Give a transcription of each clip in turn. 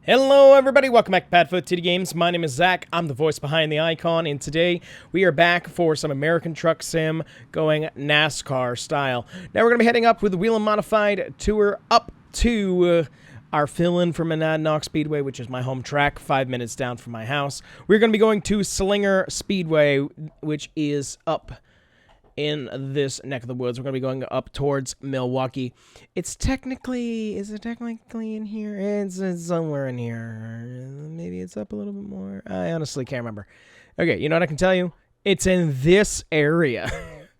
Hello everybody, welcome back to PadFootTD Games. My name is Zach, I'm the voice behind the icon, and today we are back for some American Truck Sim going NASCAR style. Now we're going to be heading up with the Whelen Modified Tour up to our fill-in for Monadnock Speedway, which is my home track, 5 minutes down from my house. We're going to be going to Slinger Speedway, which is up in this neck of the woods. We're going to be going up towards Milwaukee. It's technically, is it technically in here? It's somewhere in here. Maybe it's up a little bit more. I honestly can't remember. Okay, you know what I can tell you? It's in this area.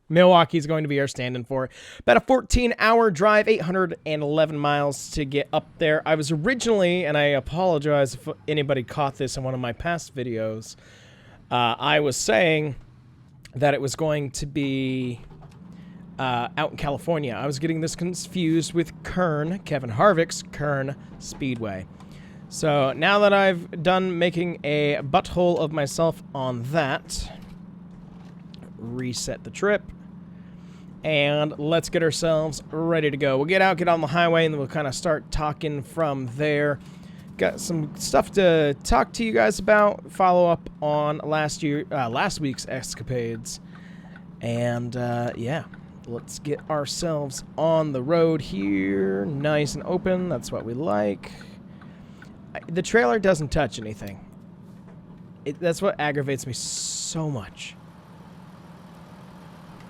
Milwaukee is going to be our stand-in for it. About a 14-hour drive, 811 miles to get up there. I was originally, and I apologize if anybody caught this in one of my past videos, I was saying that it was going to be out in California. I was getting this confused with Kevin Harvick's Kern Speedway. So now that I've done making a butthole of myself on that, reset the trip, and let's get ourselves ready to go. We'll get out, get on the highway, and then we'll kind of start talking from there. Got some stuff to talk to you guys about, follow up on last week's escapades, and yeah, let's get ourselves on the road here, nice and open. That's what we like. The trailer doesn't touch anything. That's what aggravates me so much.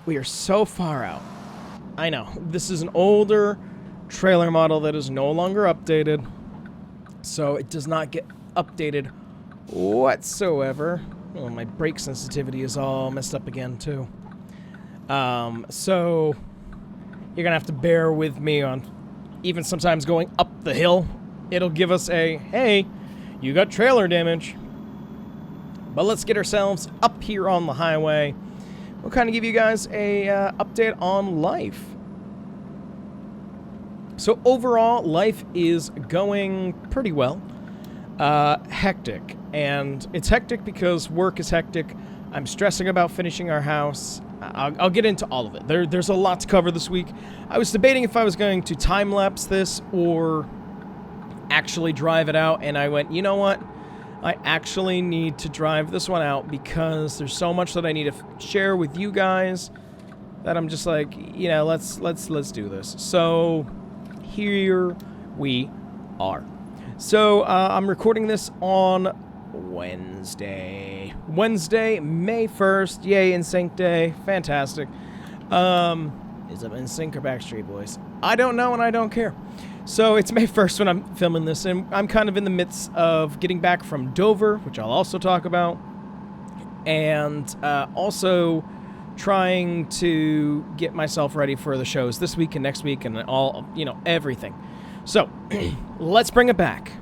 We are so far out. I know, this is an older trailer model that is no longer updated, so it does not get updated whatsoever. Oh, my brake sensitivity is all messed up again, too. So you're going to have to bear with me on even sometimes going up the hill. It'll give us a, hey, you got trailer damage. But let's get ourselves up here on the highway. We'll kind of give you guys a update on life. So overall, life is going pretty well. Hectic. And it's hectic because work is hectic. I'm stressing about finishing our house. I'll get into all of it. There's a lot to cover this week. I was debating if I was going to time-lapse this or actually drive it out, and I went, you know what? I actually need to drive this one out because there's so much that I need to share with you guys that I'm just like, you know, let's do this. So here we are. So I'm recording this on Wednesday, May 1st. Yay, NSYNC Day. Fantastic. Is it NSYNC or Backstreet Boys? I don't know, and I don't care. So it's May 1st when I'm filming this, and I'm kind of in the midst of getting back from Dover, which I'll also talk about, and also trying to get myself ready for the shows this week and next week and all, you know, everything. So let's bring it back.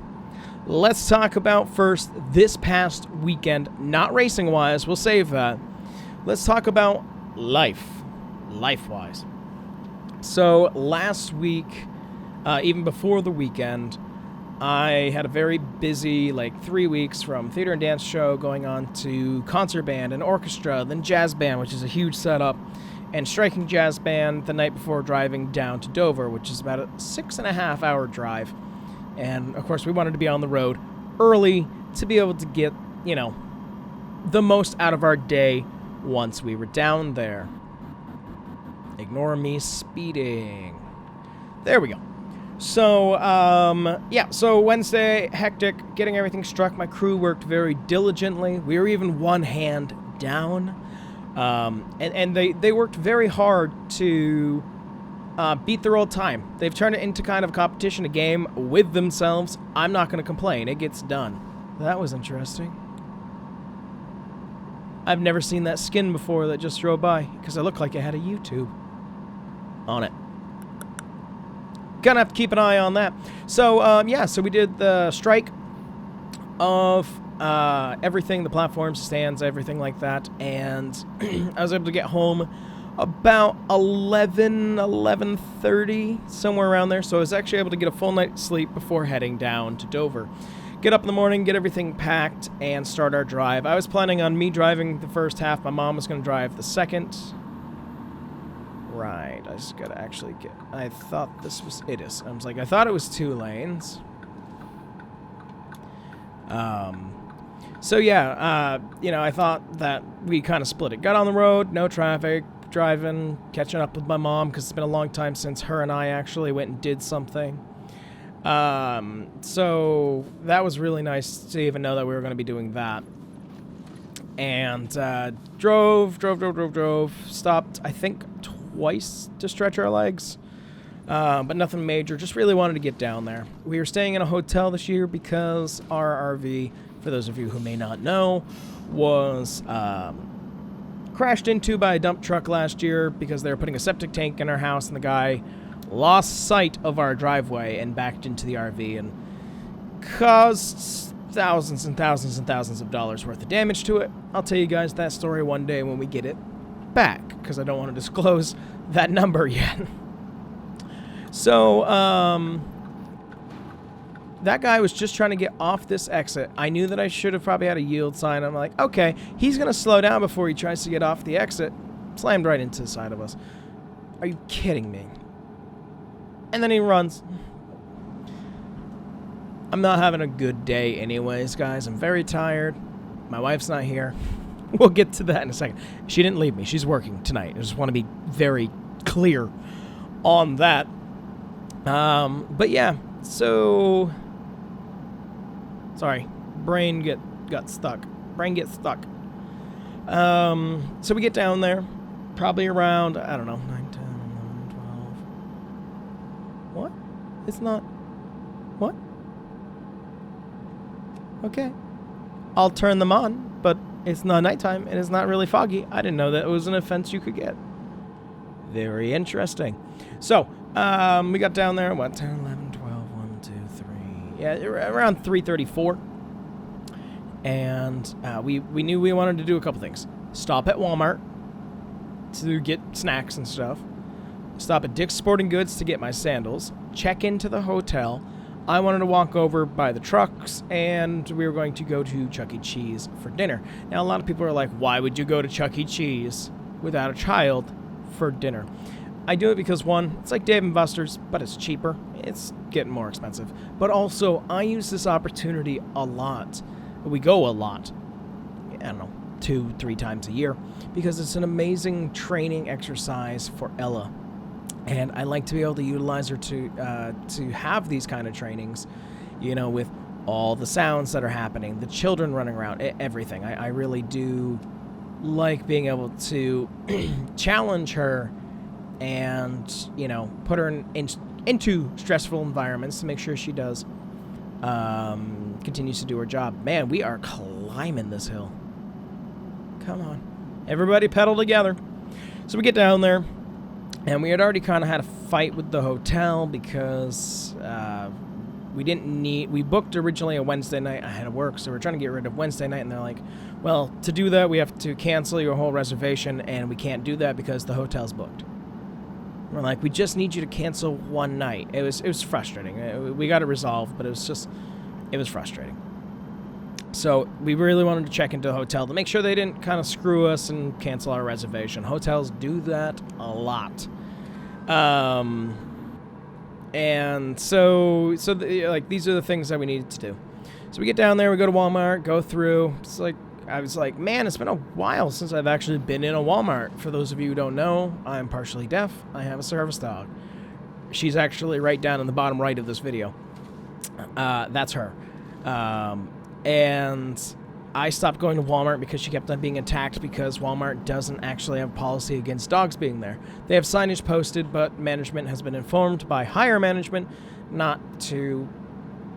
Let's talk about first this past weekend, not racing-wise. We'll save that. Let's talk about life-wise. So last week, even before the weekend, I had a very busy, 3 weeks from theater and dance show going on to concert band and orchestra, then jazz band, which is a huge setup, and striking jazz band the night before driving down to Dover, which is about a 6.5-hour drive. And, of course, we wanted to be on the road early to be able to get, you know, the most out of our day once we were down there. Ignore me speeding. There we go. So, yeah, so Wednesday, hectic, getting everything struck. My crew worked very diligently. We were even one hand down. And they worked very hard to beat their old time. They've turned it into kind of a competition, a game with themselves. I'm not going to complain. It gets done. That was interesting. I've never seen that skin before that just drove by because it looked like it had a YouTube on it. Gonna have to keep an eye on that. So, yeah, so we did the strike of everything, the platforms, stands, everything like that, and I was able to get home about 11:30, somewhere around there, so I was actually able to get a full night's sleep before heading down to Dover. Get up in the morning, get everything packed, and start our drive. I was planning on me driving the first half. My mom was going to drive the second. Right, I just gotta actually get... I thought this was... It is. I was like, I thought it was 2 lanes. So yeah, you know, I thought that we kind of split it. Got on the road, no traffic, driving, catching up with my mom because it's been a long time since her and I actually went and did something. So that was really nice to even know that we were going to be doing that. And drove. Stopped, I think, twice to stretch our legs. But nothing major. Just really wanted to get down there. We were staying in a hotel this year because our RV, for those of you who may not know, was crashed into by a dump truck last year because they were putting a septic tank in our house, and the guy lost sight of our driveway and backed into the RV and caused thousands and thousands and thousands of dollars worth of damage to it. I'll tell you guys that story one day when we get it back, because I don't want to disclose that number yet. So, that guy was just trying to get off this exit. I knew that I should have probably had a yield sign. I'm like, okay, he's going to slow down before he tries to get off the exit. Slammed right into the side of us. Are you kidding me? And then he runs. I'm not having a good day anyways, guys. I'm very tired. My wife's not here. We'll get to that in a second. She didn't leave me. She's working tonight. I just want to be very clear on that. But yeah, so... Sorry. Brain got stuck. Brain gets stuck. So we get down there. Probably around, I don't know, 9, 10, 11, 12. What? It's not... What? Okay. I'll turn them on, but it's not nighttime, and it's not really foggy. I didn't know that it was an offense you could get. Very interesting. So, we got down there, what, 10, 11, 12, 1, 2, 3. Yeah, around 3:34. And we knew we wanted to do a couple things. Stop at Walmart to get snacks and stuff. Stop at Dick's Sporting Goods to get my sandals. Check into the hotel. I wanted to walk over by the trucks, and we were going to go to Chuck E. Cheese for dinner. Now, a lot of people are like, why would you go to Chuck E. Cheese without a child for dinner? I do it because, one, it's like Dave & Buster's, but it's cheaper. It's getting more expensive. But also, I use this opportunity a lot. We go a lot. I don't know, 2-3 times a year, because it's an amazing training exercise for Ella. And I like to be able to utilize her to have these kind of trainings, you know, with all the sounds that are happening, the children running around, everything. I really do like being able to challenge her and, you know, put her into stressful environments to make sure she does, continues to do her job. Man, we are climbing this hill. Come on. Everybody pedal together. So we get down there. And we had already kind of had a fight with the hotel because we booked originally a Wednesday night. I had to work, so we're trying to get rid of Wednesday night, and they're like, well, to do that, we have to cancel your whole reservation, and we can't do that because the hotel's booked. We're like, we just need you to cancel one night. It was frustrating. We got it resolved, but it was frustrating. So we really wanted to check into the hotel to make sure they didn't kind of screw us and cancel our reservation. Hotels do that a lot. And so like, these are the things that we needed to do. So we get down there, we go to Walmart, go through. It's like, I was like, man, it's been a while since I've actually been in a Walmart. For those of you who don't know, I'm partially deaf. I have a service dog. She's actually right down in the bottom right of this video. That's her. And I stopped going to Walmart because she kept on being attacked because Walmart doesn't actually have policy against dogs being there. They have signage posted, but management has been informed by higher management not to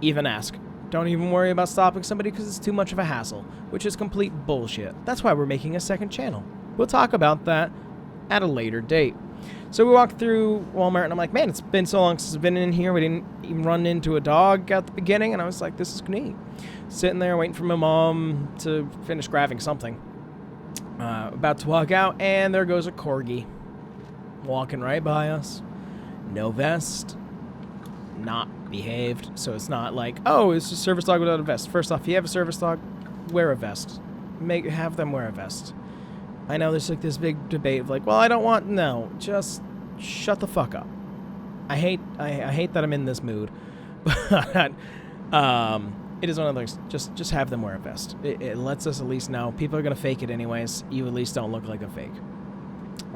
even ask. Don't even worry about stopping somebody because it's too much of a hassle, which is complete bullshit. That's why we're making a second channel. We'll talk about that at a later date. So we walked through Walmart, and I'm like, man, it's been so long since I've been in here. We didn't even run into a dog at the beginning, and I was like, this is neat. Sitting there waiting for my mom to finish grabbing something. About to walk out, and there goes a corgi. Walking right by us. No vest. Not behaved. So it's not like, oh, it's a service dog without a vest. First off, if you have a service dog, wear a vest. Have them wear a vest. I know there's like this big debate of like, well, I don't want, no, just shut the fuck up. I hate that I'm in this mood. But it is one of those, just have them wear a vest. It lets us at least know. People are going to fake it anyways. You at least don't look like a fake.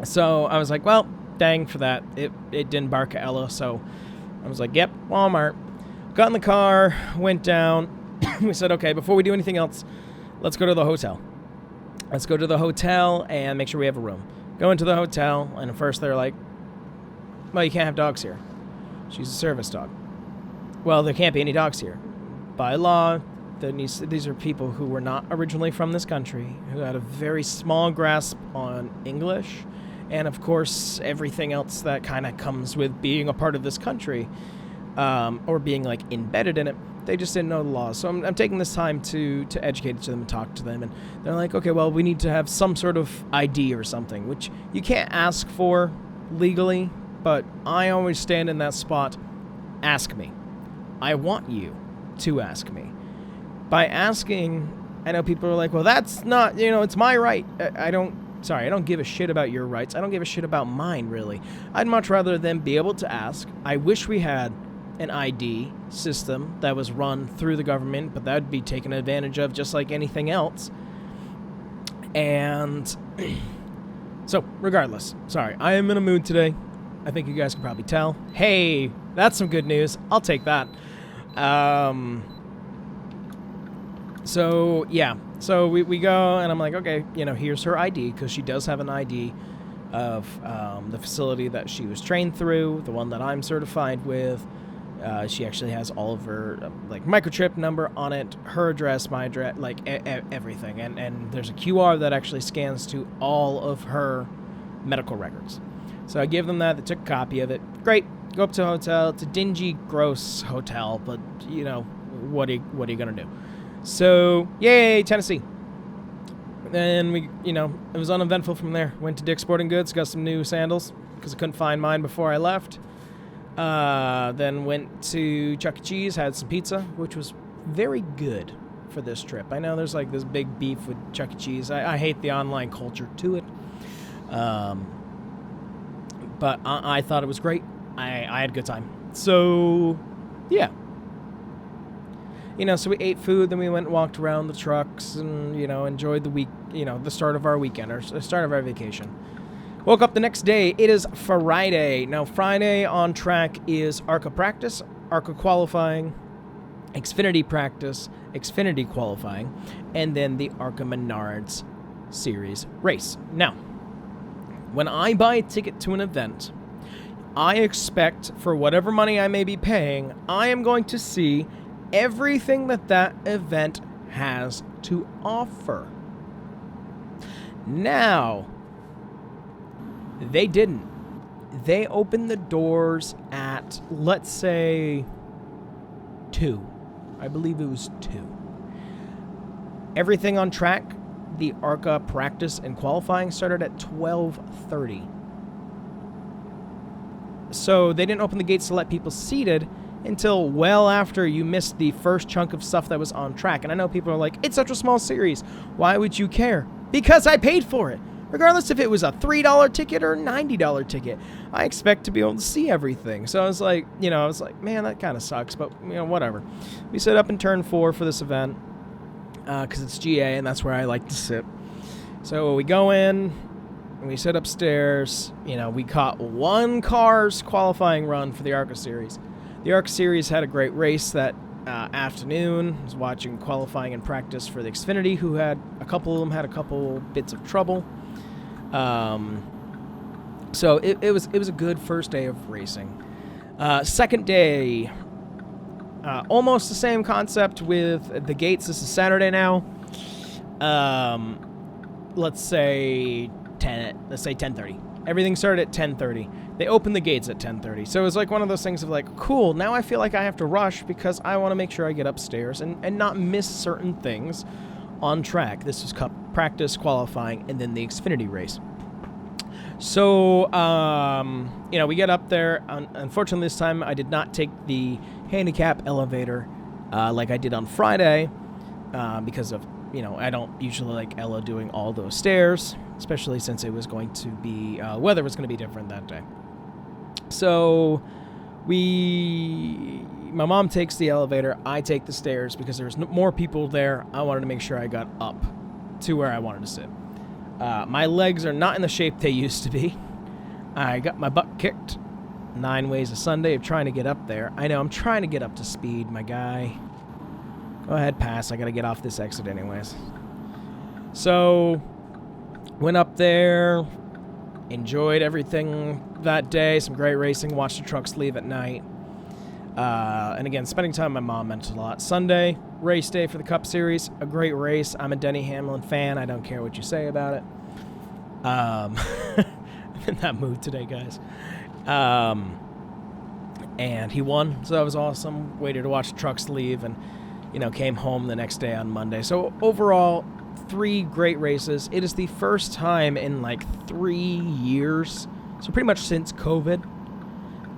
So I was like, well, dang for that. It didn't bark at Ella, so I was like, yep, Walmart. Got in the car, went down. We said, okay, before we do anything else, let's go to the hotel. Let's go to the hotel and make sure we have a room. Go into the hotel, and at first they're like, well, you can't have dogs here. She's a service dog. Well, there can't be any dogs here. By law, these are people who were not originally from this country, who had a very small grasp on English, and of course, everything else that kind of comes with being a part of this country, or being, like, embedded in it. They just didn't know the laws. So I'm taking this time to educate them and talk to them. And they're like, okay, well, we need to have some sort of ID or something, which you can't ask for legally, but I always stand in that spot. Ask me. I want you to ask me. By asking, I know people are like, well, that's not, it's my right. I don't give a shit about your rights. I don't give a shit about mine, really. I'd much rather them be able to ask. I wish we had an ID system that was run through the government, but that would be taken advantage of just like anything else. And so, regardless, sorry, I am in a mood today. I think you guys can probably tell. Hey, that's some good news. I'll take that. So, yeah. So we go, and I'm like, okay, here's her ID, because she does have an ID of the facility that she was trained through, the one that I'm certified with. She actually has all of her, microchip number on it, her address, my address, everything. And there's a QR that actually scans to all of her medical records. So I give them that. They took a copy of it. Great. Go up to a hotel. It's a dingy, gross hotel, but, what are you going to do? So, yay, Tennessee. Then we, it was uneventful from there. Went to Dick's Sporting Goods, got some new sandals, because I couldn't find mine before I left. Then went to Chuck E. Cheese, had some pizza, which was very good for this trip. I know there's, this big beef with Chuck E. Cheese. I hate the online culture to it. But I thought it was great. I had a good time. So, yeah. So we ate food, then we went and walked around the trucks and, enjoyed the week, the start of our weekend, or the start of our vacation. Woke up the next day. It is Friday. Now, Friday on track is ARCA practice, ARCA qualifying, Xfinity practice, Xfinity qualifying, and then the ARCA Menards Series race. Now, when I buy a ticket to an event, I expect, for whatever money I may be paying, I am going to see everything that event has to offer. Now, they didn't. They opened the doors at, let's say, 2. I believe it was 2. Everything on track, the ARCA practice and qualifying, started at 12:30. So they didn't open the gates to let people seated until well after you missed the first chunk of stuff that was on track. And I know people are like, it's such a small series. Why would you care? Because I paid for it. Regardless if it was a $3 ticket or a $90 ticket, I expect to be able to see everything. So I was like, man, that kind of sucks, but, whatever. We set up in turn 4 for this event, because it's GA, and that's where I like to sit. So we go in, and we sit upstairs. We caught one car's qualifying run for the ARCA Series. The ARCA Series had a great race that afternoon. I was watching qualifying and practice for the Xfinity, who had a couple bits of trouble. So it was a good first day of racing. Second day, almost the same concept with the gates. This is Saturday now. Let's say 10:30. Everything started at 10:30. They opened the gates at 10:30. So it was like one of those things of like, cool, now I feel like I have to rush because I want to make sure I get upstairs and not miss certain things on track. This was Cup practice, qualifying, and then the Xfinity race. So, we get up there. Unfortunately, this time I did not take the handicap elevator like I did on Friday because of, I don't usually like Ella doing all those stairs, especially since it was going to be, weather was going to be different that day. So we my mom takes the elevator, I take the stairs because there's more people there. I wanted to make sure I got up to where I wanted to sit. My legs are not in the shape they used to be. I got my butt kicked 9 ways a Sunday of trying to get up there. I know, I'm trying to get up to speed, my guy. Go ahead, pass. I gotta get off this exit anyways. So, went up there, enjoyed everything that day, some great racing, watched the trucks leave at night. And again, spending time with my mom meant a lot. Sunday, race day for the Cup Series, a great race. I'm a Denny Hamlin fan. I don't care what you say about it. I'm in that mood today, guys. And he won, so that was awesome. Waited to watch the trucks leave and, you know, came home the next day on Monday. So overall, 3 great races. It is the first time in like 3 years, so pretty much since COVID,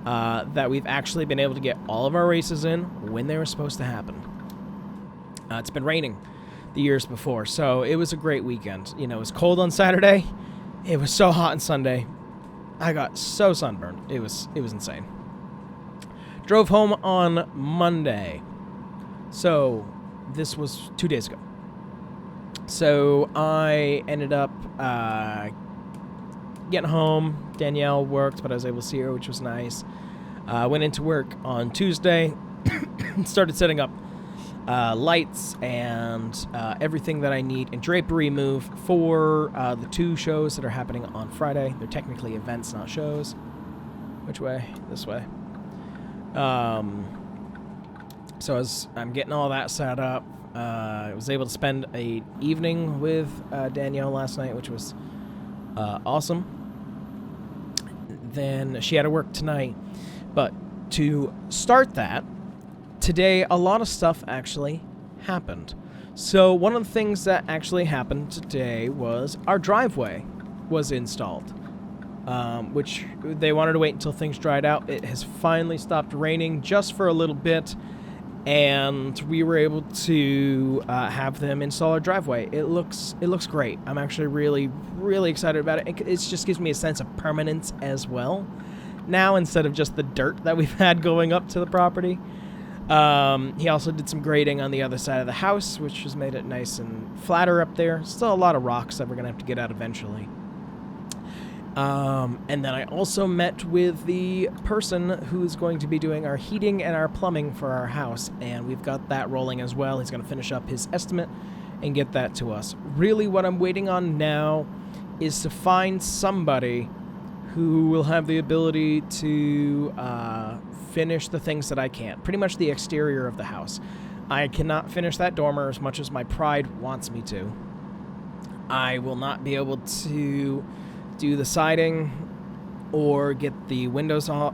that we've actually been able to get all of our races in when they were supposed to happen. It's been raining the years before, so it was a great weekend. You know, it was cold on Saturday. It was so hot on Sunday. I got so sunburned. It was insane. Drove home on Monday. So this was 2 days ago. So I ended up getting home. Danielle worked, but I was able to see her, which was nice. Went into work on Tuesday. Started setting up lights and everything that I need in drapery move for the 2 shows that are happening on Friday. They're technically events, not shows. Which way? This way. So as I'm getting all that set up, I was able to spend an evening with Danielle last night, which was awesome. Then she had to work tonight. But to start that, today a lot of stuff actually happened. So one of the things that actually happened today was our driveway was installed, which they wanted to wait until things dried out. It has finally stopped raining just for a little bit, and we were able to have them install our driveway. It looks great. I'm actually really excited about it. It just gives me a sense of permanence as well now, instead of just the dirt that we've had going up to the property. He also did some grading on the other side of the house, which has made it nice and flatter up there. Still a lot of rocks that we're gonna have to get out eventually. And then I also met with the person who's going to be doing our heating and our plumbing for our house, and we've got that rolling as well. He's going to finish up his estimate and get that to us. Really what I'm waiting on now is to find somebody who will have the ability to finish the things that I can't. Pretty much the exterior of the house. I cannot finish that dormer as much as my pride wants me to. I will not be able to do the siding or get the windows up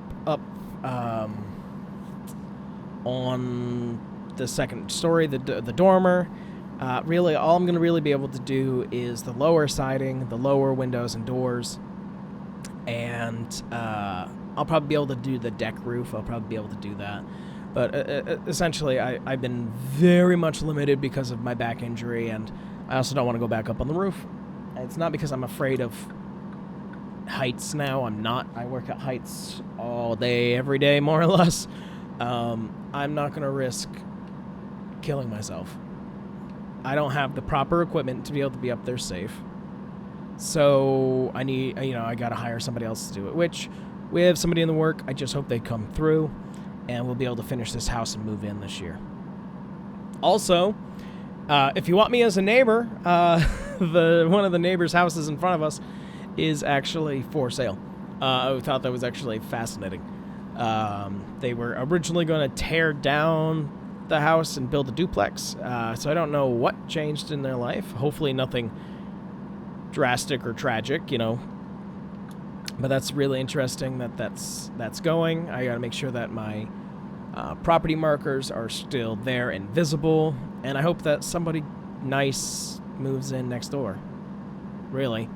on the second story, the dormer. Really, all I'm going to really be able to do is the lower siding, the lower windows and doors, and I'll probably be able to do the deck roof. I'll probably be able to do that. But essentially, I've been very much limited because of my back injury, and I also don't want to go back up on the roof. It's not because I'm afraid of heights now. I'm not. I work at heights all day, every day, more or less. I'm not going to risk killing myself. I don't have the proper equipment to be able to be up there safe. So I need, I got to hire somebody else to do it, which we have somebody in the work. I just hope they come through and we'll be able to finish this house and move in this year. Also, if you want me as a neighbor, one of the neighbors' houses in front of us is actually for sale. I thought that was actually fascinating. They were originally going to tear down the house and build a duplex, so I don't know what changed in their life. Hopefully nothing drastic or tragic, but that's really interesting that's going. I gotta make sure that my property markers are still there and visible, and I hope that somebody nice moves in next door. Really.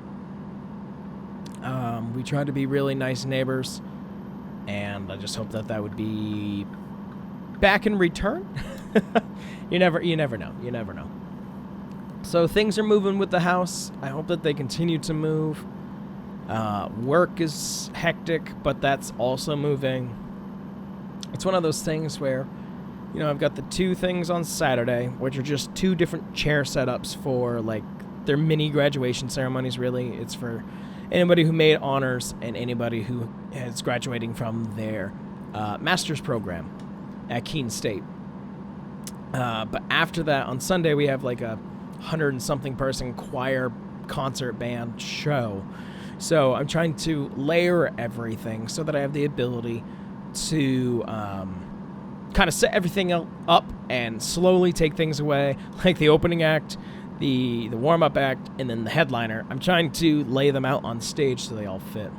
We try to be really nice neighbors, and I just hope that would be back in return. You never know. So things are moving with the house. I hope that they continue to move. Work is hectic, but that's also moving. It's one of those things where You know, I've got the 2 things on Saturday, which are just 2 different chair setups for, like, their mini graduation ceremonies, really. It's for anybody who made honors and anybody who is graduating from their master's program at Keene State. But after that, on Sunday, we have like a 100-and-something person choir concert band show. So I'm trying to layer everything so that I have the ability to kind of set everything up and slowly take things away, like the opening act, the warm-up act, and then the headliner. I'm trying to lay them out on stage so they all fit.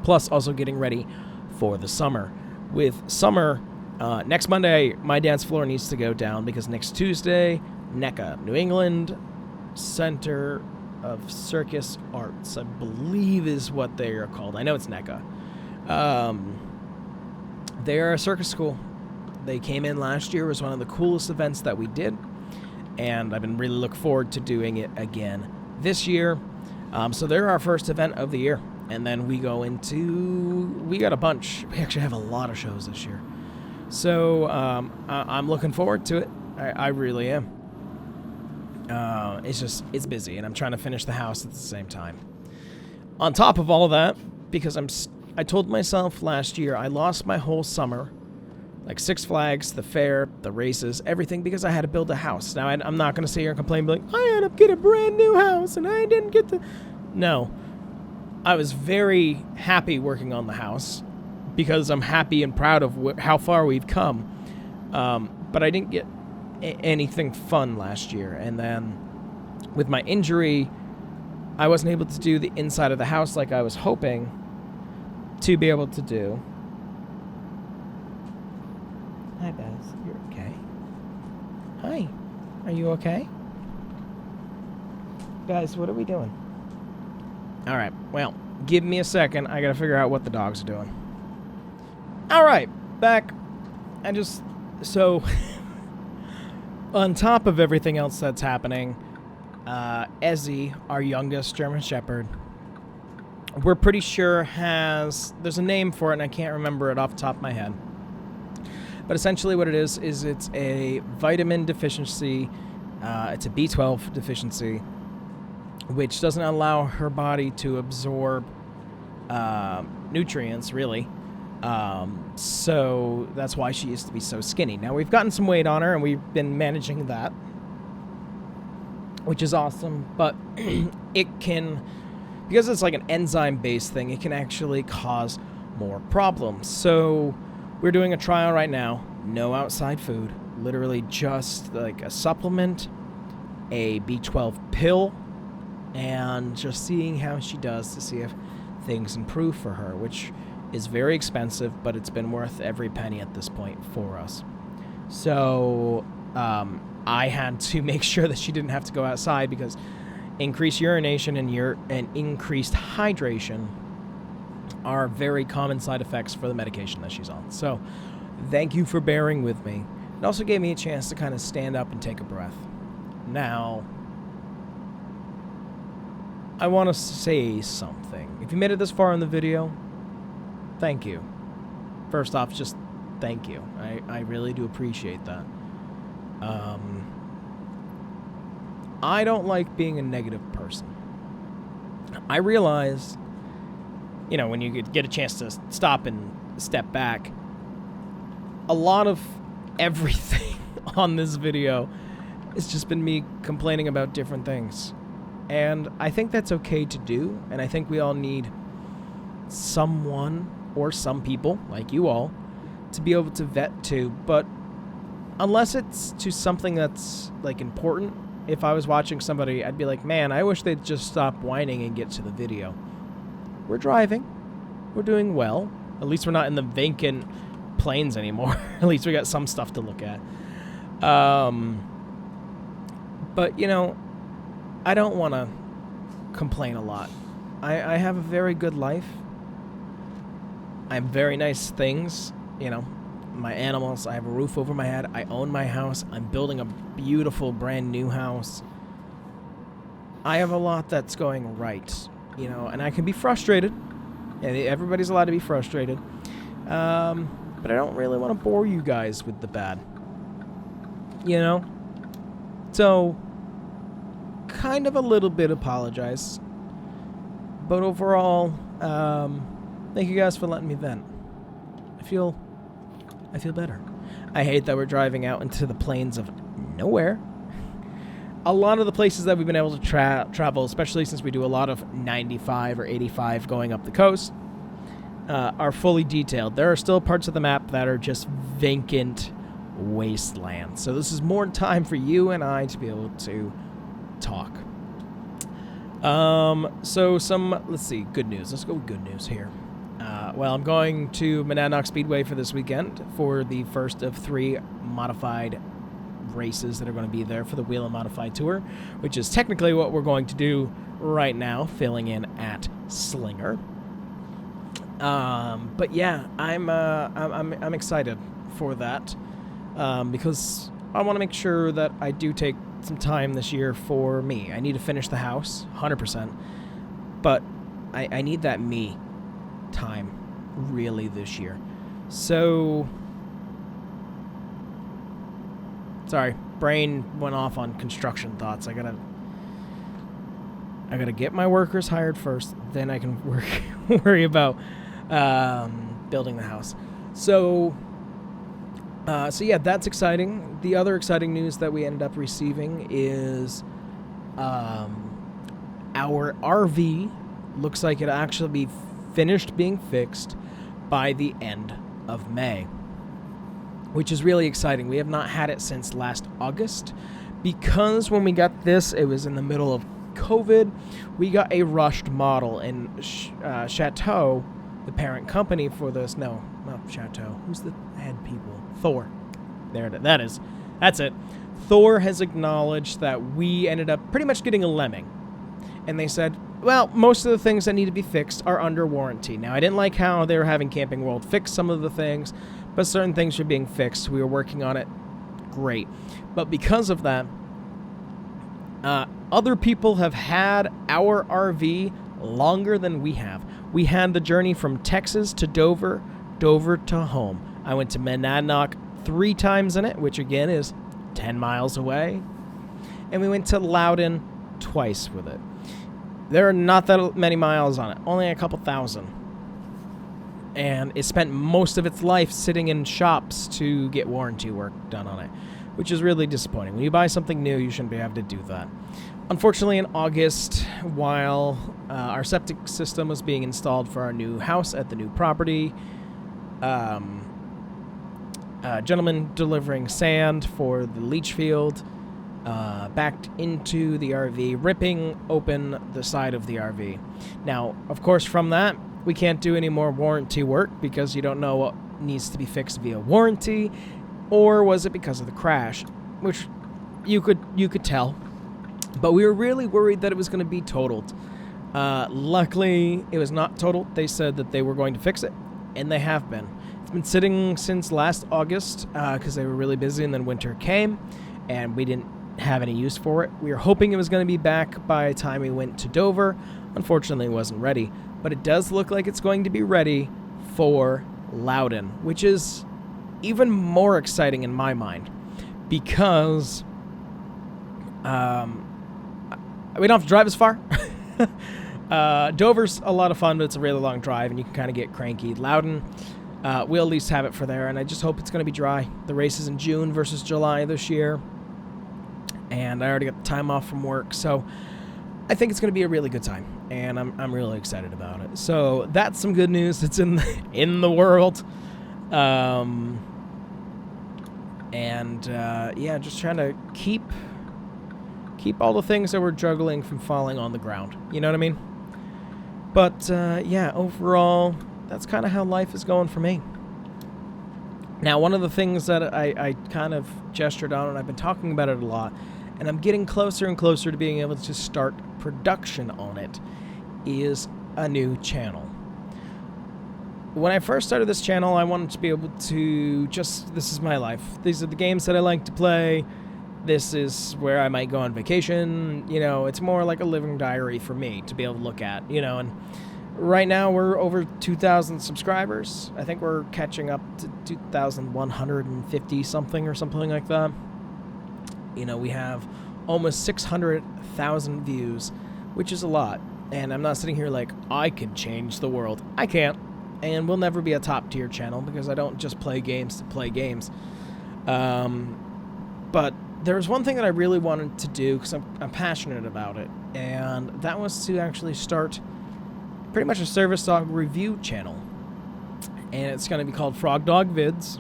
Plus, also getting ready for the summer. With summer, next Monday, my dance floor needs to go down because next Tuesday, NECA, New England Center of Circus Arts, I believe is what they are called. I know it's NECA. They are a circus school. They came in last year. It was one of the coolest events that we did, and I've been really looking forward to doing it again this year. So they're our first event of the year, and then we go into, we got a bunch. We actually have a lot of shows this year. So I'm looking forward to it. I really am. It's busy, and I'm trying to finish the house at the same time. On top of all of that, because I told myself last year I lost my whole summer, like Six Flags, the fair, the races, everything, because I had to build a house. Now, I'm not going to sit here and complain, like, I had to get a brand new house, and I didn't get to... No. I was very happy working on the house, because I'm happy and proud of how far we've come. But I didn't get anything fun last year. And then with my injury, I wasn't able to do the inside of the house like I was hoping to be able to do. Hi, Baz. You're okay? Hi. Are you okay? Guys, what are we doing? All right. Well, give me a second. I got to figure out what the dogs are doing. All right. Back. So, on top of everything else that's happening, Ezzy, our youngest German Shepherd, we're pretty sure there's a name for it, and I can't remember it off the top of my head. But essentially what it is it's a vitamin deficiency. It's a B12 deficiency, which doesn't allow her body to absorb nutrients, really. So that's why she used to be so skinny. Now, we've gotten some weight on her, and we've been managing that, which is awesome. But it can, because it's like an enzyme-based thing, it can actually cause more problems. So we're doing a trial right now. No outside food. Literally just like a supplement, a B12 pill, and just seeing how she does to see if things improve for her, which is very expensive, but it's been worth every penny at this point for us. So I had to make sure that she didn't have to go outside, because increased urination and increased hydration are very common side effects for the medication that she's on. So thank you for bearing with me. It also gave me a chance to kind of stand up and take a breath. Now, I want to say something. If you made it this far in the video, thank you. First off, just thank you. I really do appreciate that. I don't like being a negative person. I realize, you know, when you get a chance to stop and step back, a lot of everything on this video has just been me complaining about different things. And I think that's okay to do, and I think we all need someone or some people, like you all, to be able to vet to. But unless it's to something that's, like, important, if I was watching somebody, I'd be like, man, I wish they'd just stop whining and get to the video. We're driving. We're doing well. At least we're not in the vacant plains anymore. At least we got some stuff to look at. But, you know, I don't want to complain a lot. I have a very good life. I have very nice things, you know, my animals. I have a roof over my head. I own my house. I'm building a beautiful brand new house. I have a lot that's going right, you know, and I can be frustrated. And everybody's allowed to be frustrated. But I don't really want to bore you guys with the bad. you know? So, kind of a little bit apologize. But overall, thank you guys for letting me vent. I feel better. I hate that we're driving out into the plains of nowhere. A lot of the places that we've been able to travel, especially since we do a lot of 95 or 85 going up the coast, are fully detailed. There are still parts of the map that are just vacant wasteland. So this is more time for you and I to be able to talk. So let's see, good news. Let's go with good news here. Well, I'm going to Monadnock Speedway for this weekend for the first of 3 modified races that are going to be there for the Whelen Modified Tour, which is technically what we're going to do right now, filling in at Slinger. But yeah, I'm excited for that, because I want to make sure that I do take some time this year for me. I need to finish the house, 100%, but I need that me time really this year. So, sorry, brain went off on construction thoughts. I gotta get my workers hired first, then I can worry about building the house. So yeah, that's exciting. The other exciting news that we ended up receiving is our RV looks like it'll actually be finished being fixed by the end of May, which is really exciting. We have not had it since last August, because when we got this, it was in the middle of COVID. We got a rushed model, and Chateau, the parent company for this, no, not Chateau, who's the head people? Thor. There it is. That's it. Thor has acknowledged that we ended up pretty much getting a lemming. And they said, well, most of the things that need to be fixed are under warranty. Now, I didn't like how they were having Camping World fix some of the things, but certain things are being fixed. We were working on it. Great. But because of that, other people have had our RV longer than we have. We had the journey from Texas to Dover, Dover to home. I went to Monadnock 3 times in it, which again is 10 miles away. And we went to Layla twice with it. There are not that many miles on it, only a couple thousand. And it spent most of its life sitting in shops to get warranty work done on it, which is really disappointing. When you buy something new, you shouldn't be able to do that. Unfortunately, in August, while our septic system was being installed for our new house at the new property, a gentleman delivering sand for the leach field backed into the RV, ripping open the side of the RV. Now, of course, from that, we can't do any more warranty work because you don't know what needs to be fixed via warranty, or was it because of the crash, which you could tell. But we were really worried that it was going to be totaled. Luckily, it was not totaled. They said that they were going to fix it, and they have been. It's been sitting since last August because they were really busy, and then winter came, and we didn't have any use for it. We were hoping it was going to be back by the time we went to Dover. Unfortunately, it wasn't ready. But it does look like it's going to be ready for Layla, which is even more exciting in my mind because we don't have to drive as far. Dover's a lot of fun, but it's a really long drive, and you can kind of get cranky. Layla, we'll at least have it for there, and I just hope it's going to be dry. The race is in June versus July this year, and I already got the time off from work, so I think it's going to be a really good time, and I'm really excited about it. So that's some good news that's in the world. Yeah, just trying to keep all the things that we're juggling from falling on the ground. You know what I mean? But, yeah, overall, that's kind of how life is going for me. Now, one of the things that I kind of gestured on, and I've been talking about it a lot, and I'm getting closer and closer to being able to start production on it, is a new channel. When I first started this channel, I wanted to be able to this is my life. These are the games that I like to play. This is where I might go on vacation. You know, it's more like a living diary for me to be able to look at, you know, and right now we're over 2,000 subscribers. I think we're catching up to 2,150 something or something like that. You know, we have almost 600,000 views, which is a lot. And I'm not sitting here like, I can change the world. I can't. And we'll never be a top-tier channel because I don't just play games to play games. But there was one thing that I really wanted to do because I'm passionate about it. And that was to actually start pretty much a service dog review channel. And it's going to be called Frog Dog Vids.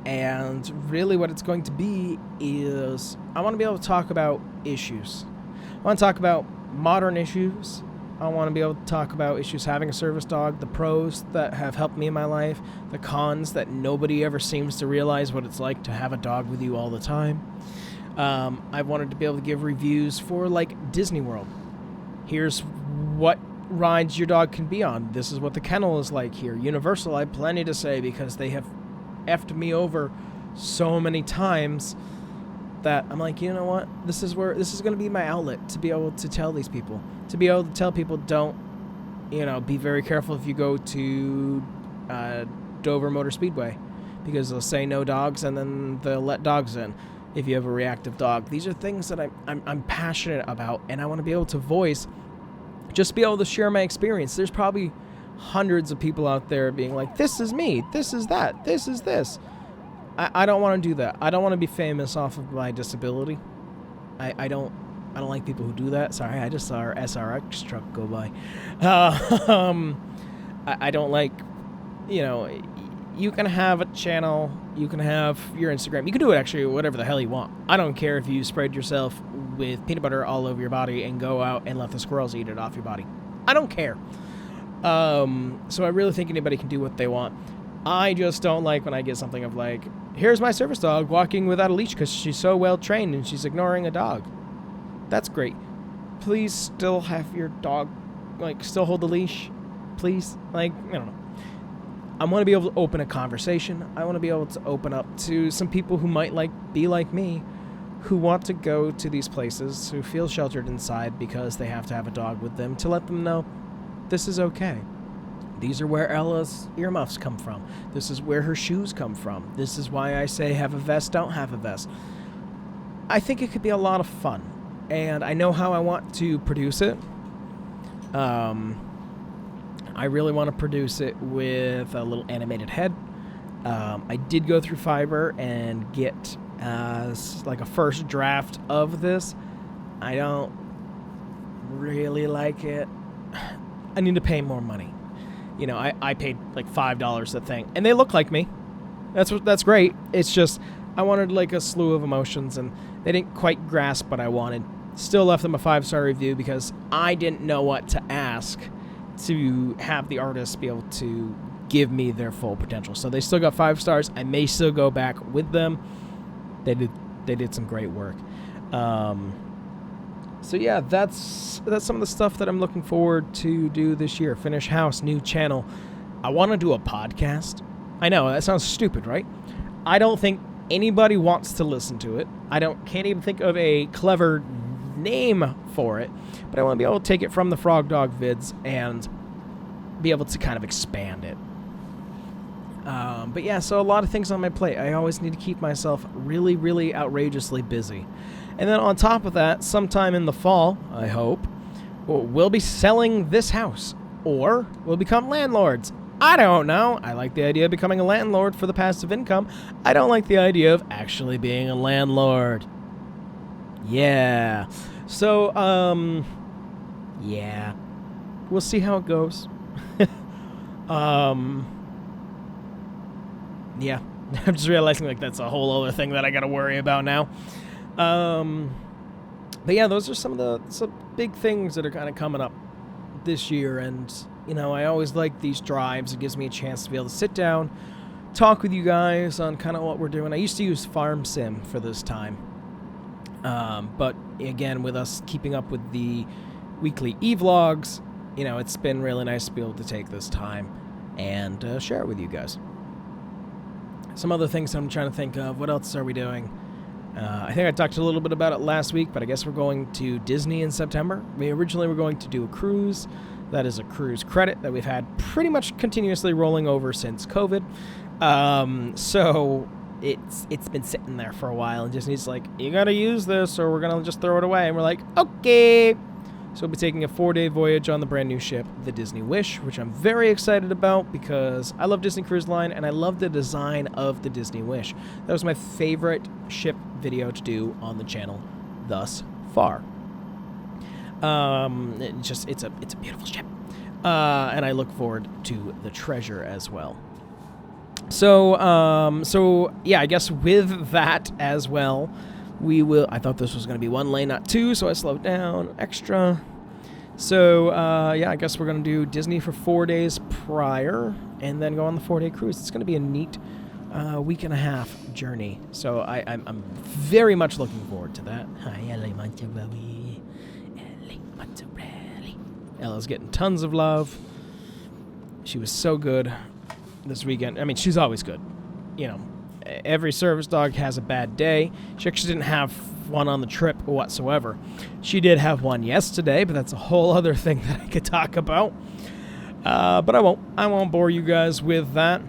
And really what it's going to be is I want to be able to talk about issues. I want to talk about modern issues. I want to be able to talk about issues having a service dog, the pros that have helped me in my life, the cons that nobody ever seems to realize what it's like to have a dog with you all the time. I wanted to be able to give reviews for, like, Disney World. Here's what rides your dog can be on. This is what the kennel is like here. Universal, I have plenty to say because they have effed me over so many times that I'm like, you know what? This is going to be my outlet to be able to tell these people. To be able to tell people, don't, be very careful if you go to Dover Motor Speedway because they'll say no dogs and then they'll let dogs in if you have a reactive dog. These are things that I'm passionate about, and I want to be able to voice, just be able to share my experience. There's probably hundreds of people out there being like, this is me, this is that, this is this. I don't want to do that. I don't want to be famous off of my disability. I don't like people who do that. Sorry, I just saw our SRX truck go by. I don't like, you can have a channel, you can have your Instagram. You can do it actually whatever the hell you want. I don't care if you spread yourself with peanut butter all over your body and go out and let the squirrels eat it off your body. I don't care. So I really think anybody can do what they want. I just don't like when I get something of like, here's my service dog walking without a leash because she's so well trained and she's ignoring a dog. That's great. Please still have your dog, still hold the leash. Please. I don't know. I want to be able to open a conversation. I want to be able to open up to some people who might be like me, who want to go to these places, who feel sheltered inside because they have to have a dog with them, to let them know this is okay. These are where Ella's earmuffs come from. This is where her shoes come from. This is why I say have a vest, don't have a vest. I think it could be a lot of fun. And I know how I want to produce it. I really want to produce it with a little animated head. I did go through Fiverr and get a first draft of this. I don't really like it. I need to pay more money. I paid like $5 a thing, and they look like me. That's great. It's just I wanted like a slew of emotions, and they didn't quite grasp what I wanted. Still left them a 5-star review because I didn't know what to ask to have the artists be able to give me their full potential. So they still got 5 stars. I may still go back with them. They did some great work. So yeah, that's some of the stuff that I'm looking forward to do this year. Finish house, new channel. I want to do a podcast. I know, that sounds stupid, right? I don't think anybody wants to listen to it. Can't even think of a clever name for it. But I want to be able to take it from the Frog Dog Vids and be able to kind of expand it. But yeah, so a lot of things on my plate. I always need to keep myself really, really outrageously busy. And then on top of that, sometime in the fall, I hope, we'll be selling this house. Or we'll become landlords. I don't know. I like the idea of becoming a landlord for the passive income. I don't like the idea of actually being a landlord. Yeah. So, yeah. We'll see how it goes. Yeah. I'm just realizing that's a whole other thing that I gotta worry about now. But yeah, those are some big things that are kind of coming up this year, and I always like these drives. It gives me a chance to be able to sit down, talk with you guys on kind of what we're doing. I used to use Farm Sim for this time, but again, with us keeping up with the weekly e-vlogs, it's been really nice to be able to take this time and share it with you guys. Some other things I'm trying to think of. What else are we doing? I think I talked a little bit about it last week, but I guess we're going to Disney in September. We originally were going to do a cruise. That is a cruise credit that we've had pretty much continuously rolling over since COVID. So it's been sitting there for a while, and Disney's like, you gotta use this or we're gonna just throw it away. And we're like, okay. So we'll be taking a 4-day voyage on the brand new ship, the Disney Wish, which I'm very excited about because I love Disney Cruise Line and I love the design of the Disney Wish. That was my favorite ship video to do on the channel thus far. It's a beautiful ship, and I look forward to the treasure as well. So yeah, I guess with that as well, we will. I thought this was going to be 1 lane, not 2, so I slowed down extra. So yeah, I guess we're going to do Disney for 4 days prior, and then go on the 4-day cruise. It's going to be a neat week and a half journey. So I'm very much looking forward to that. Ella's getting tons of love. She was so good this weekend. I mean, she's always good. You know, every service dog has a bad day. She actually didn't have one on the trip whatsoever. She did have one yesterday, but that's a whole other thing that I could talk about. But I won't bore you guys with that.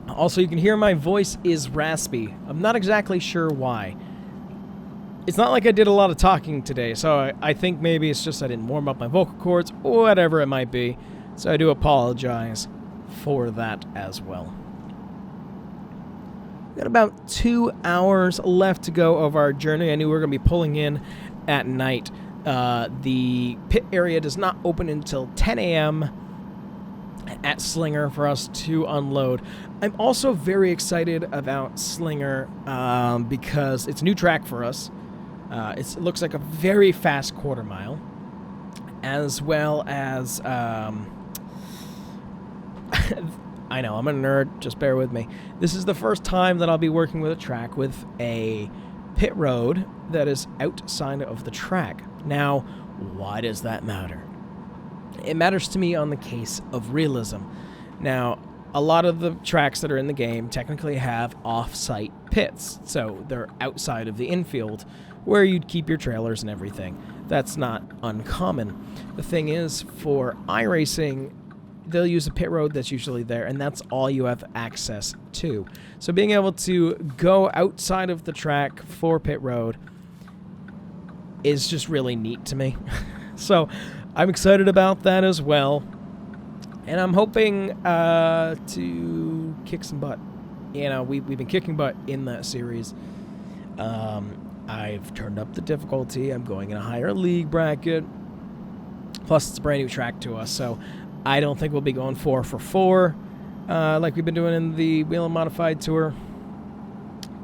Also, you can hear my voice is raspy. I'm not exactly sure why. It's not like I did a lot of talking today, so I think maybe it's just I didn't warm up my vocal cords, or whatever it might be. So I do apologize for that as well. We've got about 2 hours left to go of our journey. I knew we were going to be pulling in at night. The pit area does not open until 10 a.m. at Slinger for us to unload. I'm also very excited about Slinger because it's a new track for us. It looks like a very fast quarter mile, as well as I know, I'm a nerd, just bear with me. This is the first time that I'll be working with a track with a pit road that is outside of the track. Now, why does that matter? It matters to me on the case of realism. Now, a lot of the tracks that are in the game technically have off-site pits, so they're outside of the infield where you'd keep your trailers and everything. That's not uncommon. The thing is, for iRacing, they'll use a pit road that's usually there, and that's all you have access to. So being able to go outside of the track for pit road is just really neat to me. So I'm excited about that as well. And I'm hoping to kick some butt. You know, we've been kicking butt in that series. I've turned up the difficulty. I'm going in a higher league bracket. Plus, it's a brand new track to us, so I don't think we'll be going 4 for 4 like we've been doing in the Whelen Modified Tour.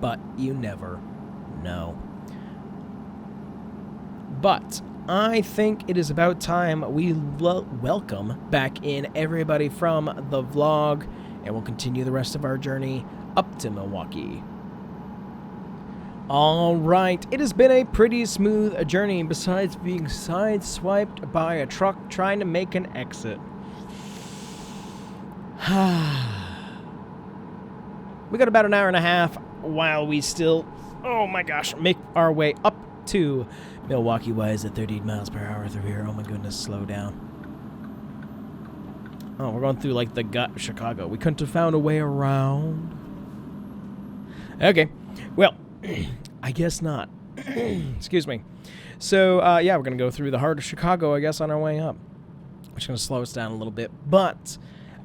But you never know. But I think it is about time we welcome back in everybody from the vlog, and we'll continue the rest of our journey up to Milwaukee. Alright, it has been a pretty smooth journey besides being sideswiped by a truck trying to make an exit. We got about an hour and a half while we still, oh my gosh, make our way up to Milwaukee. Why is it 38 miles per hour through here? Oh my goodness, slow down. Oh, we're going through like the gut of Chicago. We couldn't have found a way around. Okay, well, I guess not. Excuse me. So, yeah, we're going to go through the heart of Chicago, I guess, on our way up. Which is going to slow us down a little bit. But,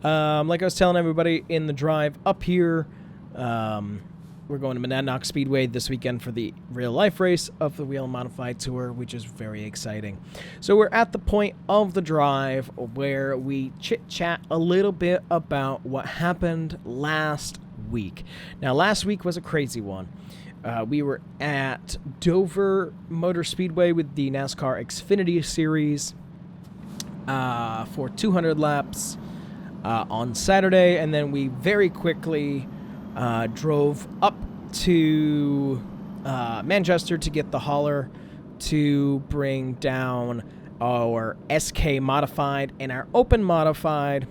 like I was telling everybody in the drive up here, we're going to Monadnock Speedway this weekend for the real-life race of the Whelen Modified Tour, which is very exciting. So we're at the point of the drive where we chit-chat a little bit about what happened last week. Now, last week was a crazy one. We were at Dover Motor Speedway with the NASCAR Xfinity Series for 200 laps on Saturday, and then we very quickly drove up to Manchester to get the hauler to bring down our SK Modified and our Open Modified,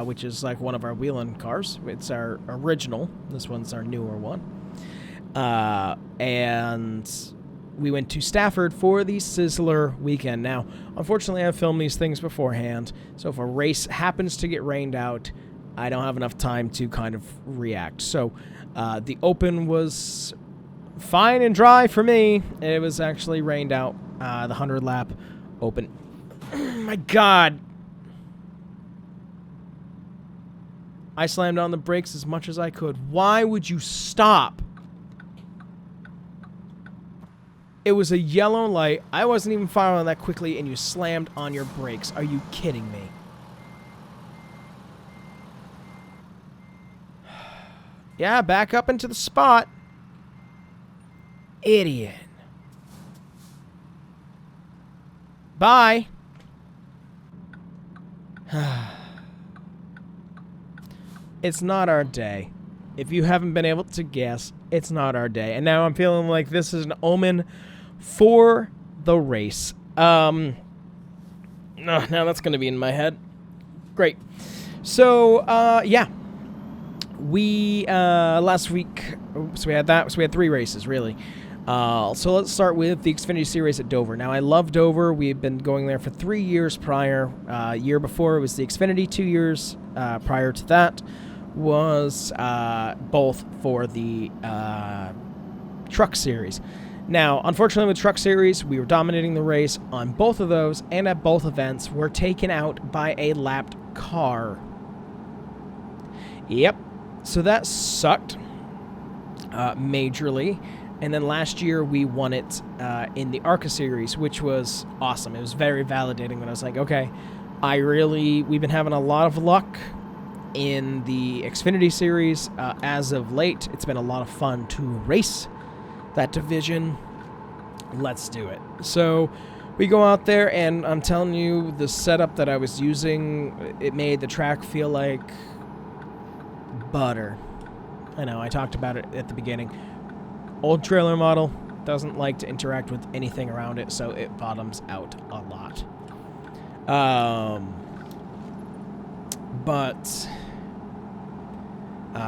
which is like one of our Whelen cars. It's our original. This one's our newer one. And we went to Stafford for the Sizzler weekend. Now, unfortunately, I filmed these things beforehand, so if a race happens to get rained out, I don't have enough time to kind of react. So The open was fine and dry for me. It was actually rained out. The 100 lap open. Oh my God. I slammed on the brakes as much as I could. Why would you stop? It was a yellow light. I wasn't even firing that quickly, and you slammed on your brakes. Are you kidding me? Yeah, back up into the spot. Idiot. Bye. It's not our day. If you haven't been able to guess, it's not our day. And now I'm feeling like this is an omen for the race. No, now that's going to be in my head. Great. So, yeah. We, last week, so we had that, so we had 3 races, really. So let's start with the Xfinity Series at Dover. Now, I love Dover. We've been going there for 3 years prior. Year before, it was the Xfinity. 2 years prior to that was both for the Truck Series. Now, unfortunately with Truck Series, we were dominating the race on both of those, and at both events, we're taken out by a lapped car. Yep. So that sucked majorly. And then last year, we won it in the ARCA Series, which was awesome. It was very validating when I was like, okay, we've been having a lot of luck in the Xfinity Series. As of late, it's been a lot of fun to race that division. Let's do it. So we go out there, and I'm telling you, the setup that I was using, it made the track feel like butter. I know, I talked about it at the beginning. Old trailer model doesn't like to interact with anything around it, so it bottoms out a lot.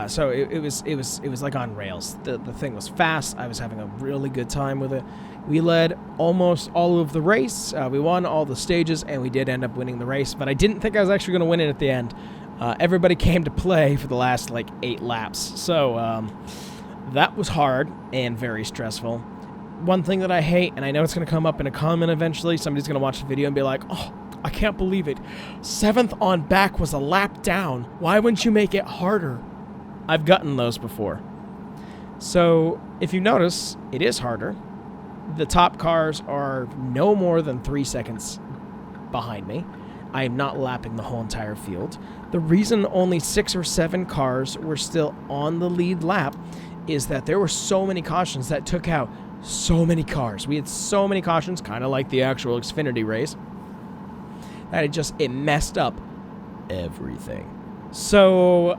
So it was like on rails. The thing was fast. I was having a really good time with it. We led almost all of the race. We won all the stages, and we did end up winning the race. But I didn't think I was actually going to win it at the end. Everybody came to play for the last, 8 laps. So that was hard and very stressful. One thing that I hate, and I know it's going to come up in a comment eventually, somebody's going to watch the video and be like, oh, I can't believe it. 7th on back was a lap down. Why wouldn't you make it harder? I've gotten those before. So if you notice, it is harder. The top cars are no more than 3 seconds behind me. I am not lapping the whole entire field. The reason only 6 or 7 cars were still on the lead lap is that there were so many cautions that took out so many cars. We had so many cautions, kind of like the actual Xfinity race, that it messed up everything. So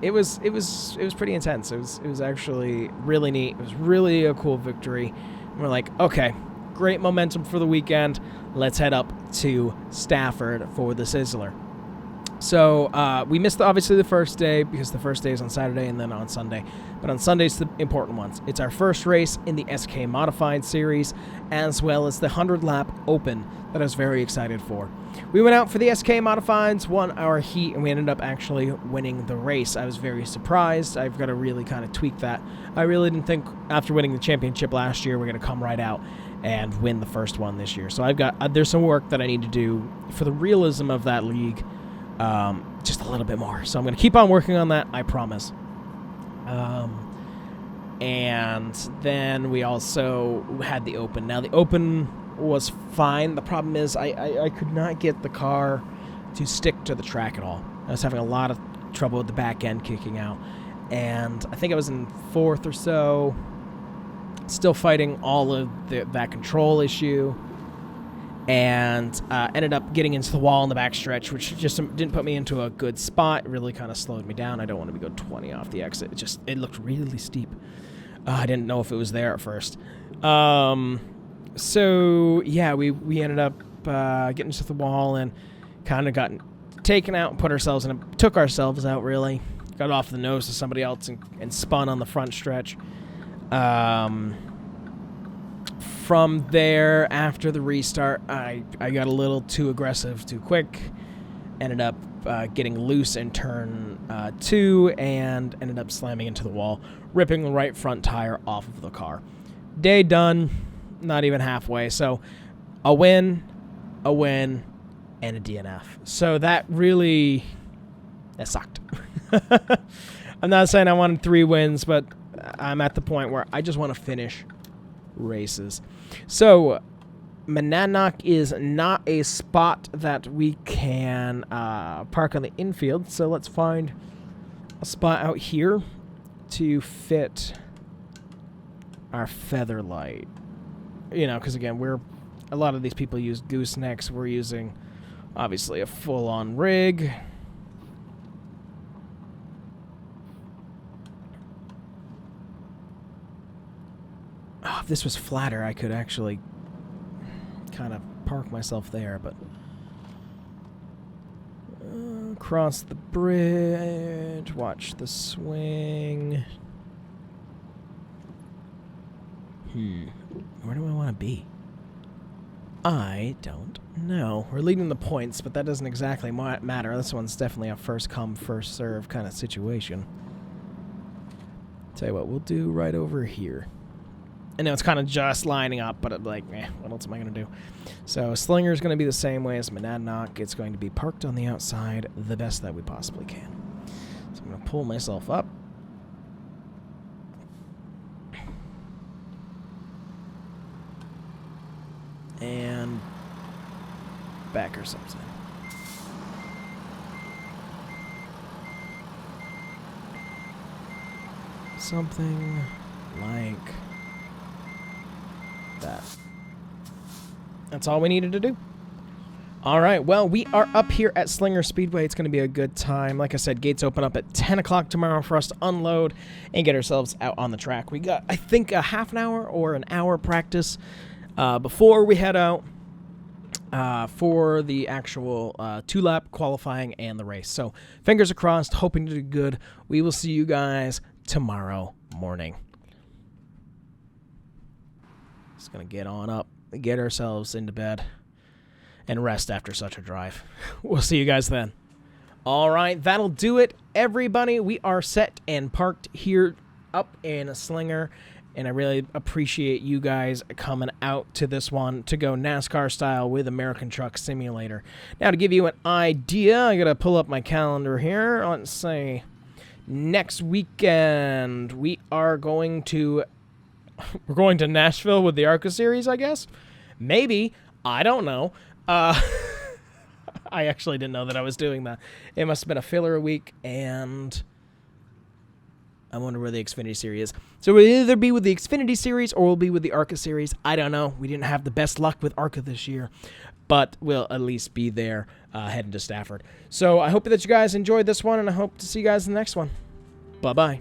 it was pretty intense. It was actually really neat. It was really a cool victory. And we're like, okay, great momentum for the weekend. Let's head up to Stafford for the Sizzler. So we missed, obviously, the first day because the first day is on Saturday and then on Sunday. But on Sunday's the important ones. It's our first race in the SK Modified Series, as well as the 100-lap Open that I was very excited for. We went out for the SK Modifieds, won our heat, and we ended up actually winning the race. I was very surprised. I've got to really kind of tweak that. I really didn't think after winning the championship last year we're going to come right out and win the first one this year. So there's some work that I need to do for the realism of that league. Just a little bit more. So I'm going to keep on working on that, I promise. And then we also had the Open. Now, the Open was fine. The problem is I could not get the car to stick to the track at all. I was having a lot of trouble with the back end kicking out. And I think I was in 4th or so, still fighting all of that control issue. And ended up getting into the wall in the backstretch, which just didn't put me into a good spot. It really kind of slowed me down. I don't want to be going 20 off the exit. It looked really steep. I didn't know if it was there at first. So, yeah, we ended up getting to the wall and kind of got taken out and took ourselves out, really. Got off the nose of somebody else and spun on the front stretch. From there, after the restart, I got a little too aggressive too quick, ended up getting loose in turn 2 and ended up slamming into the wall, ripping the right front tire off of the car. Day done, not even halfway. So a win, and a DNF. So that sucked. I'm not saying I wanted 3 wins, but I'm at the point where I just want to finish races. So Monadnock is not a spot that we can park on the infield, so let's find a spot out here to fit our Featherlight. You know, because again, a lot of these people use goosenecks. We're using, obviously, a full-on rig. Oh, if this was flatter, I could actually kind of park myself there, but cross the bridge, watch the swing. Where do I want to be? I don't know. We're leading the points, but that doesn't exactly matter. This one's definitely a first come, first serve kind of situation. Tell you what, we'll do right over here. I know it's kind of just lining up, but like, what else am I going to do? So Slinger is going to be the same way as Monadnock. It's going to be parked on the outside the best that we possibly can. So I'm going to pull myself up. And back ourselves in. Something like that. That's all we needed to do. All right, well, we are up here at Slinger Speedway. It's going to be a good time. Like I said, gates open up at 10 o'clock tomorrow for us to unload and get ourselves out on the track. We got, I think, a half an hour or an hour practice before we head out for the actual 2-lap qualifying and the race. So fingers crossed, hoping to do good. We will see you guys tomorrow morning. Just going to get on up, get ourselves into bed, and rest after such a drive. We'll see you guys then. All right, that'll do it, everybody. We are set and parked here up in Slinger, and I really appreciate you guys coming out to this one to go NASCAR style with American Truck Simulator. Now, to give you an idea, I got to pull up my calendar here. Let's say next weekend we are going to Nashville with the ARCA series, I guess. Maybe. I don't know. I actually didn't know that I was doing that. It must have been a filler week, and I wonder where the Xfinity series is. So we'll either be with the Xfinity series or we'll be with the ARCA series. I don't know. We didn't have the best luck with ARCA this year, but we'll at least be there heading to Stafford. So I hope that you guys enjoyed this one, and I hope to see you guys in the next one. Bye-bye.